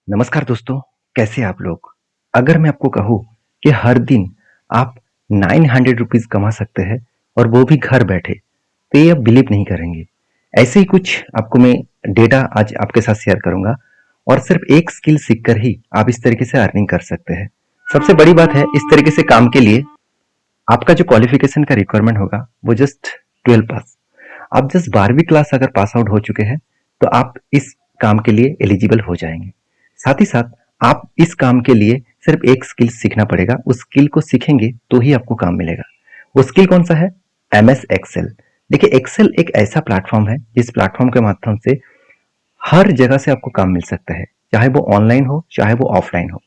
नमस्कार दोस्तों, कैसे हैं आप लोग? अगर मैं आपको कहूँ कि हर दिन आप 900 रुपीज़ कमा सकते हैं और वो भी घर बैठे, तो ये आप बिलीव नहीं करेंगे। ऐसे ही कुछ आपको मैं डेटा आज आपके साथ शेयर करूँगा और सिर्फ एक स्किल सीखकर ही आप इस तरीके से अर्निंग कर सकते हैं। सबसे बड़ी बात है, इस तरीके से काम के लिए आपका जो क्वालिफिकेशन का रिक्वायरमेंट होगा, वो जस्ट 12 पास। आप जस्ट 12वीं क्लास अगर पास आउट हो चुके हैं, तो आप इस काम के लिए एलिजिबल हो जाएंगे। साथ ही साथ आप इस काम के लिए सिर्फ एक स्किल सीखना पड़ेगा। उस स्किल को सीखेंगे तो ही आपको काम मिलेगा। वो स्किल कौन सा है? MS Excel. देखिए, एक्सेल एक ऐसा प्लेटफॉर्म है जिस प्लेटफॉर्म के माध्यम से हर जगह से आपको काम मिल सकता है, चाहे वो ऑनलाइन हो चाहे वो ऑफलाइन हो।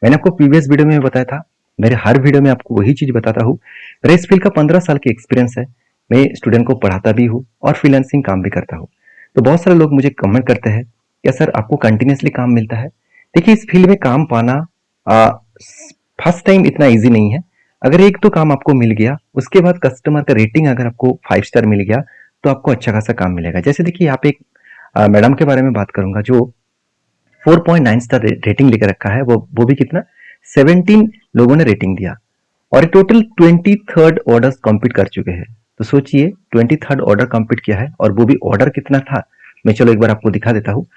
मैंने आपको प्रीवियस वीडियो में बताया था, मेरे हर वीडियो में आपको वही चीज बताता हूँ। मेरा इस फील्ड का 15 साल की एक्सपीरियंस है। मैं स्टूडेंट को पढ़ाता भी हूँ और फ्रीलांसिंग काम भी करता हूँ। तो बहुत सारे लोग मुझे कमेंट करते हैं, क्या सर आपको कंटिन्यूसली काम मिलता है? देखिए, इस फील्ड में काम पाना फर्स्ट टाइम इतना ईजी नहीं है। अगर एक तो काम आपको मिल गया, उसके बाद कस्टमर का रेटिंग अगर आपको 5 स्टार मिल गया, तो आपको अच्छा खासा काम मिलेगा। जैसे देखिए, यहाँ पे एक मैडम के बारे में बात करूंगा जो 4.9 स्टार रेटिंग लेकर रखा है। वो भी कितना, 17 लोगों ने रेटिंग दिया और टोटल 23rd ऑर्डर कंप्लीट कर चुके हैं। तो सोचिए, 23rd ऑर्डर कंप्लीट किया है और वो भी ऑर्डर कितना था, मैं चलो एक बार आपको दिखा देता हूँ।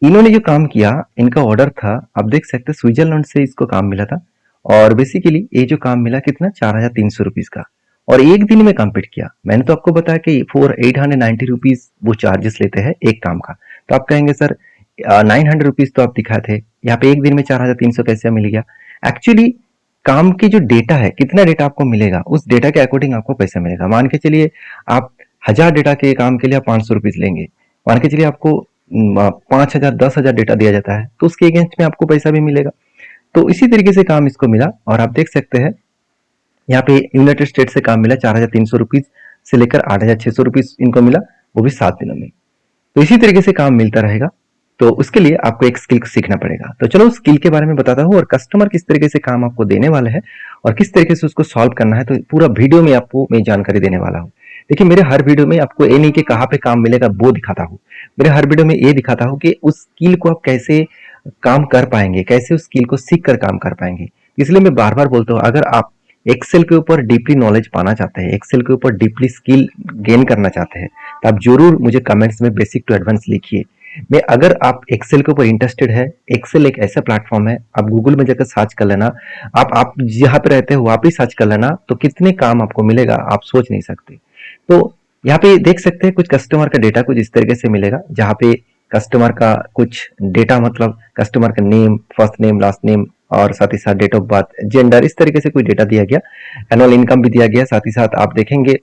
इन्होंने जो काम किया, इनका ऑर्डर था, आप देख सकते हैं स्विट्जरलैंड से इसको काम मिला था। और बेसिकली ये जो काम मिला कितना, 4300 रुपीज का, और एक दिन में कंप्लीट किया। मैंने तो आपको बताया कि 890 रुपीज वो चार्जेस लेते हैं एक काम का। तो आप कहेंगे सर 900 रुपीज तो आप दिखाए थे, यहाँ पे एक दिन में 4300 कैसे मिल गया? एक्चुअली काम की जो डेटा है, कितना डेटा आपको मिलेगा, उस डेटा के अकॉर्डिंग आपको पैसा मिलेगा। मान के चलिए आप 1000 डेटा के काम के लिए आप 500 रुपीज लेंगे। मान के चलिए आपको 5,000 10,000 डेटा दिया जाता है, तो उसके अगेंस्ट में आपको पैसा भी मिलेगा। तो इसी तरीके से काम इसको मिला। और आप देख सकते हैं यहाँ पे यूनाइटेड स्टेट से काम मिला, 4,300 रुपीज से लेकर 8,600 रुपीज इनको मिला, वो भी 7 दिनों में। तो इसी तरीके से काम मिलता रहेगा। तो उसके लिए आपको एक स्किल सीखना पड़ेगा। तो चलो उस स्किल के बारे में बताता हूँ और कस्टमर किस तरीके से काम आपको देने वाले हैं और किस तरीके से उसको सॉल्व करना है। तो पूरा वीडियो में आपको मैं जानकारी देने वाला हूँ। देखिए, मेरे हर वीडियो में आपको ये नहीं कि कहाँ पे काम मिलेगा वो दिखाता हूँ। मेरे हर वीडियो में ये दिखाता हूँ कि उस स्किल को आप कैसे काम कर पाएंगे, कैसे उस स्किल को सीख कर काम कर पाएंगे। इसलिए मैं बार बार बोलता हूँ, अगर आप एक्सेल के ऊपर डीपली नॉलेज पाना चाहते हैं, एक्सेल के ऊपर डीपली स्किल गेन करना चाहते हैं, तो आप जरूर मुझे कमेंट्स में बेसिक टू एडवांस लिखिए। मैं अगर आप एक्सेल के ऊपर इंटरेस्टेड है, एक्सेल एक ऐसा प्लेटफॉर्म है, आप गूगल में जाकर सर्च कर लेना। आप जहाँ पे रहते हो वहाँ पे सर्च कर लेना, तो कितने काम आपको मिलेगा आप सोच नहीं सकते। तो यहाँ पे देख सकते हैं कुछ कस्टमर का डेटा कुछ इस तरीके से मिलेगा, जहाँ पे कस्टमर का कुछ डेटा, मतलब कस्टमर का name, first name, last name, और साथ ही साथ डेट ऑफ बर्थ, जेंडर, इस तरीके से कोई डेटा दिया गया। एनुअल इनकम भी दिया गया। साथ ही साथ आप देखेंगे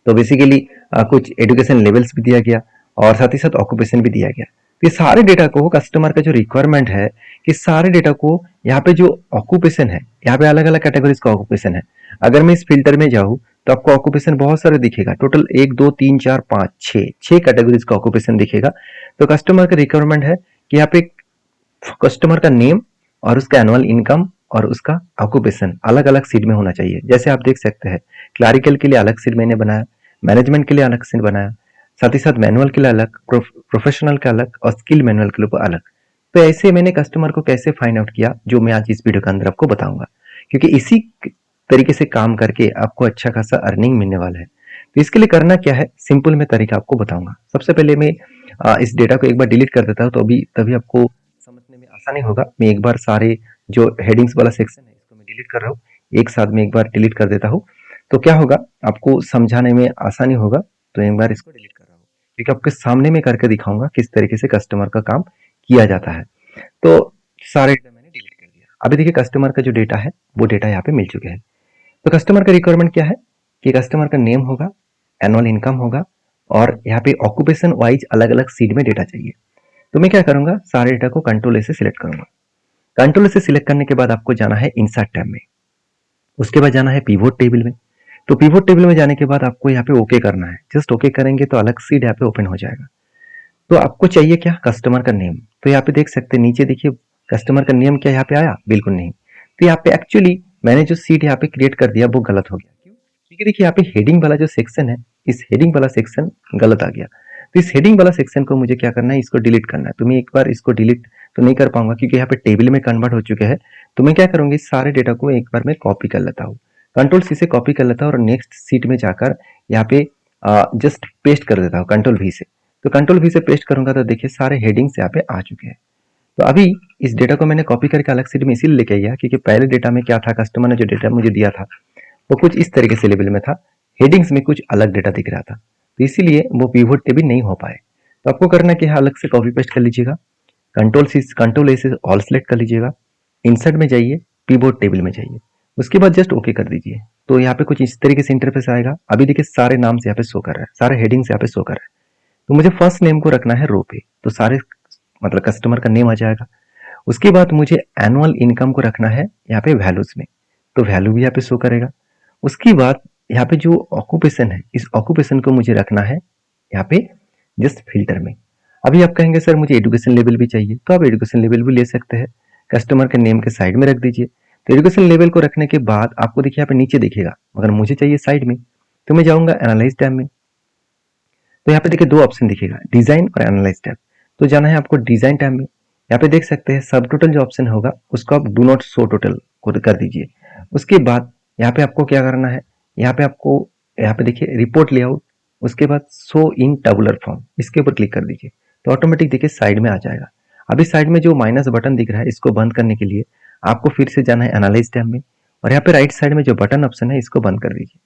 तो बेसिकली कुछ एजुकेशन लेवल्स भी दिया गया और साथ ही साथ ऑक्यूपेशन भी दिया गया। तो ये सारे डेटा को कस्टमर का जो रिक्वायरमेंट है, कि सारे डेटा को यहाँ पे जो ऑक्यूपेशन है, यहाँ पे अलग अलग कैटेगरीज का ऑक्यूपेशन है। अगर मैं इस फिल्टर में जाऊँ तो आपको ऑक्यूपेशन बहुत सारे दिखेगा। टोटल 1 2 3 4 5 6 कैटेगरीज का ऑक्यूपेशन दिखेगा। तो कस्टमर का रिक्वायरमेंट है कि यहाँ पे कस्टमर का नेम और उसका एनुअल इनकम और उसका ऑक्यूपेशन अलग अलग सीट में होना चाहिए। जैसे आप देख सकते हैं, क्लरिकल के लिए अलग सीट मैंने बनाया, मैनेजमेंट के लिए अलग सीट बनाया, साथ ही साथ मैनुअल के लिए अलग, प्रोफेशनल के अलग और स्किल मैनुअल के लिए अलग। तो ऐसे मैंने कस्टमर को कैसे फाइंड आउट किया, जो मैं आज इस वीडियो के अंदर आपको बताऊंगा, क्योंकि इसी तरीके से काम करके आपको अच्छा खासा अर्निंग मिलने वाला है। तो इसके लिए करना क्या है, सिंपल मैं तरीका आपको बताऊंगा। सबसे पहले मैं इस डेटा को एक बार डिलीट कर देता हूँ, तो अभी तभी आपको समझने में आसानी होगा। मैं एक बार सारे जो हेडिंग्स वाला सेक्शन है इसको मैं डिलीट कर रहा हूँ, एक साथ में एक बार डिलीट कर देता हूँ। तो क्या होगा, आपको समझाने में आसानी होगा। तो एक बार इसको डिलीट कर रहा हूँ, क्योंकि आपके सामने में करके दिखाऊंगा किस तरीके से कस्टमर का काम किया जाता है। तो सारे डेटा मैंने डिलीट कर दिया। अभी देखिए, कस्टमर का जो डेटा है वो डेटा यहाँ पे मिल चुके हैं। तो कस्टमर का रिक्वायरमेंट क्या है, कि कस्टमर का नेम होगा, एनुअल इनकम होगा, और यहाँ पे ऑक्यूपेशन वाइज अलग अलग सीट में डेटा चाहिए। तो मैं क्या करूंगा, सारे डेटा को कंट्रोल ए से सिलेक्ट करूंगा। कंट्रोल ए से सिलेक्ट करने के बाद आपको जाना है इंसर्ट टैब में, उसके बाद जाना है पिवोट टेबल में। तो पिवोट टेबल में जाने के बाद आपको यहाँ पे ओके करना है। जस्ट ओके करेंगे तो अलग सीट यहाँ पे ओपन हो जाएगा। तो आपको चाहिए क्या, कस्टमर का नेम। तो यहाँ पे देख सकते हैं नीचे, देखिए कस्टमर का नेम क्या यहाँ पे आया, बिल्कुल नहीं। तो यहाँ पे एक्चुअली मैंने जो सीट यहाँ पे क्रिएट कर दिया वो गलत हो गया। क्यों? क्योंकि देखिए यहाँ पे हेडिंग वाला जो सेक्शन है, इस हेडिंग वाला सेक्शन गलत आ गया। तो इस हेडिंग वाला सेक्शन को मुझे क्या करना है, इसको डिलीट करना है। तो मैं एक बार इसको डिलीट तो नहीं कर पाऊंगा क्योंकि यहाँ पे टेबल में कन्वर्ट हो चुके हैं। तो मैं क्या करूंगी, इस सारे डेटा को एक बार मैं कॉपी कर लेता हूँ, कंट्रोल सी से कॉपी कर लेता हूँ और नेक्स्ट सीट में जाकर यहाँ पे जस्ट पेस्ट कर देता हूँ कंट्रोल वी से। तो कंट्रोल वी से पेस्ट करूंगा तो देखिए सारे हेडिंग्स यहाँ पे आ चुके हैं। तो अभी इस डेटा को मैंने कॉपी करके अलग सीट में इसीलिए लेके गया क्योंकि पहले डेटा में क्या था, कस्टमर ने जो डेटा मुझे दिया था वो कुछ इस तरीके से लेवल में था, हेडिंग्स में कुछ अलग डेटा दिख रहा था, तो इसीलिए वो पिवोट टेबल नहीं हो पाए। तो आपको करना क्या है, अलग से कॉपी पेस्ट कर लीजिएगा, कंट्रोल ए से ऑल सेलेक्ट कर लीजिएगा, इंसर्ट में जाइए, पिवोट टेबल में जाइए, उसके बाद जस्ट ओके कर दीजिए। तो यहाँ पे कुछ इस तरीके से इंटरफेस आएगा। अभी देखिए सारे नाम से यहाँ पे शो कर रहा है, सारे हेडिंग्स यहाँ पे शो कर रहा है। तो मुझे फर्स्ट नेम को रखना है रो पे, तो सारे मतलब कस्टमर का नेम आ जाएगा। उसके बाद मुझे एनुअल इनकम को रखना है यहाँ पे वैल्यूज में, तो वैल्यू भी यहाँ पे शो करेगा। उसके बाद यहाँ पे जो ऑक्यूपेशन है, इस ऑक्यूपेशन को मुझे रखना है यहाँ पे जस्ट फिल्टर में। अभी आप कहेंगे सर मुझे एजुकेशन लेवल भी चाहिए, तो आप एजुकेशन लेवल भी ले सकते हैं, कस्टमर के नेम के साइड में रख दीजिए। तो एजुकेशन लेवल को रखने के बाद आपको देखिए यहाँ पे नीचे दिखेगा, मगर मुझे चाहिए साइड में, तो मैं जाऊंगा एनालाइज टैब में। तो यहाँ पे देखिए दो ऑप्शन दिखेगा, डिजाइन और एनालाइज टैब। तो जाना है आपको डिजाइन टैब में। यहाँ पे देख सकते हैं सब टोटल जो ऑप्शन होगा उसको आप डू नॉट शो टोटल को कर दीजिए। उसके बाद यहाँ पे आपको क्या करना है, यहाँ पे आपको यहाँ पे देखिए रिपोर्ट लेआउट, उसके बाद शो इन टेबुलर फॉर्म, इसके ऊपर क्लिक कर दीजिए तो ऑटोमेटिक देखिए साइड में आ जाएगा। अभी साइड में जो माइनस बटन दिख रहा है इसको बंद करने के लिए आपको फिर से जाना है एनालाइज टैब में, और यहाँ पे राइट साइड में जो बटन ऑप्शन है इसको बंद कर दीजिए।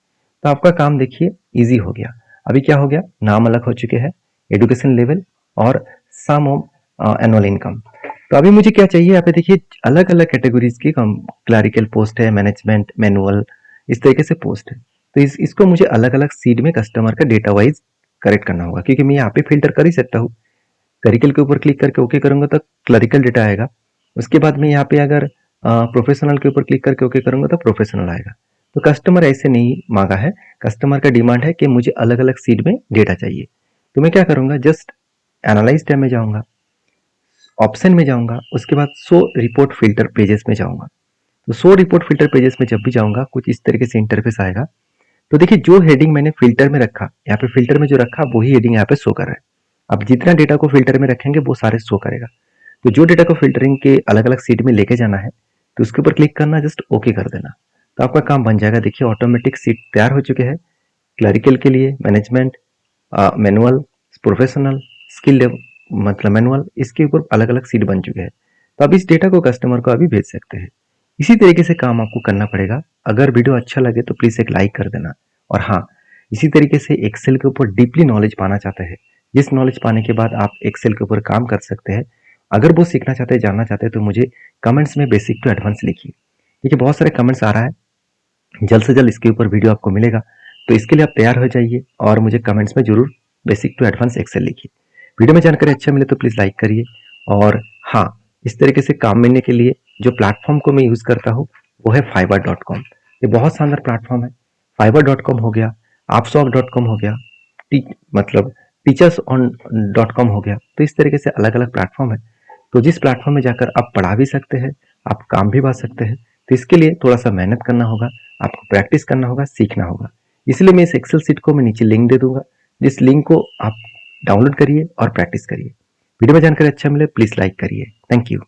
तो आपका काम देखिए इजी हो गया। अभी क्या हो गया, नाम अलग हो चुके हैं, एजुकेशन लेवल और सम ऑफ एनुअल इनकम। तो अभी मुझे क्या चाहिए, यहाँ पे देखिए अलग अलग कैटेगरीज की क्लरिकल पोस्ट है, मैनेजमेंट, मैनुअल, इस तरीके से पोस्ट है। तो इसको मुझे अलग अलग सीट में कस्टमर का डेटा वाइज करेक्ट करना होगा, क्योंकि मैं यहाँ पे फिल्टर कर ही सकता हूँ। क्लरिकल के ऊपर क्लिक करके ओके करूंगा तो क्लरिकल डेटा आएगा। उसके बाद में यहाँ पे अगर प्रोफेशनल के ऊपर क्लिक करके ओके करूंगा तो प्रोफेशनल आएगा। तो कस्टमर ऐसे नहीं मांगा है, कस्टमर का डिमांड है कि मुझे अलग अलग सीट में डेटा चाहिए। तो मैं क्या करूंगा, जस्ट एनालाइज टैब में जाऊंगा, ऑप्शन में जाऊंगा, उसके बाद शो रिपोर्ट फिल्टर पेजेस में जाऊंगा। तो शो रिपोर्ट फिल्टर पेजेस में जब भी जाऊंगा कुछ इस तरीके से इंटरफेस आएगा। तो देखिए जो हेडिंग मैंने फिल्टर में रखा, यहाँ पे फिल्टर में जो रखा वही हेडिंग यहाँ पे शो कर रहा है। अब जितना डेटा को फिल्टर में रखेंगे वो सारे शो करेगा। तो जो डेटा को फिल्टरिंग के अलग अलग सीट में लेके जाना है तो उसके ऊपर क्लिक करना, जस्ट ओके कर देना, तो आपका काम बन जाएगा। देखिए ऑटोमेटिक सीट तैयार हो चुके हैं क्लरिकल के लिए, मैनेजमेंट, मैनुअल, प्रोफेशनल, स्किल मतलब मैनुअल, इसके ऊपर अलग अलग सीट बन चुके हैं। तो आप इस डेटा को कस्टमर को अभी भेज सकते हैं। इसी तरीके से काम आपको करना पड़ेगा। अगर वीडियो अच्छा लगे तो प्लीज एक लाइक कर देना। और हाँ, इसी तरीके से एक्सेल के ऊपर डीपली नॉलेज पाना चाहते हैं, जिस नॉलेज पाने के बाद आप एक्सेल के ऊपर काम कर सकते हैं, अगर वो सीखना चाहते हैं, जानना चाहते हैं, तो मुझे कमेंट्स में बेसिक टू एडवांस लिखिए। देखिए बहुत सारे कमेंट्स आ रहा है, जल्द से जल्द इसके ऊपर वीडियो आपको मिलेगा। तो इसके लिए आप तैयार हो जाइए और मुझे कमेंट्स में जरूर बेसिक टू एडवांस एक्सेल लिखिए। वीडियो में जानकारी अच्छा मिले तो प्लीज लाइक करिए। और हाँ, इस तरीके से काम मिलने के लिए जो प्लेटफॉर्म को मैं यूज करता हूँ वो है fiverr.com। ये बहुत शानदार प्लेटफॉर्म है। fiverr.com हो गया, appshock.com हो गया, मतलब teachers.com हो गया। तो इस तरीके से अलग अलग प्लेटफॉर्म है। तो जिस प्लेटफॉर्म में जाकर आप पढ़ा भी सकते हैं, आप काम भी पा सकते हैं। तो इसके लिए थोड़ा सा मेहनत करना होगा, आपको प्रैक्टिस करना होगा, सीखना होगा। इसलिए मैं इस एक्सेल सीट को मैं नीचे लिंक दे दूंगा, जिस लिंक को आप डाउनलोड करिए और प्रैक्टिस करिए। वीडियो में जानकारी अच्छा मिले प्लीज लाइक करिए। Thank you.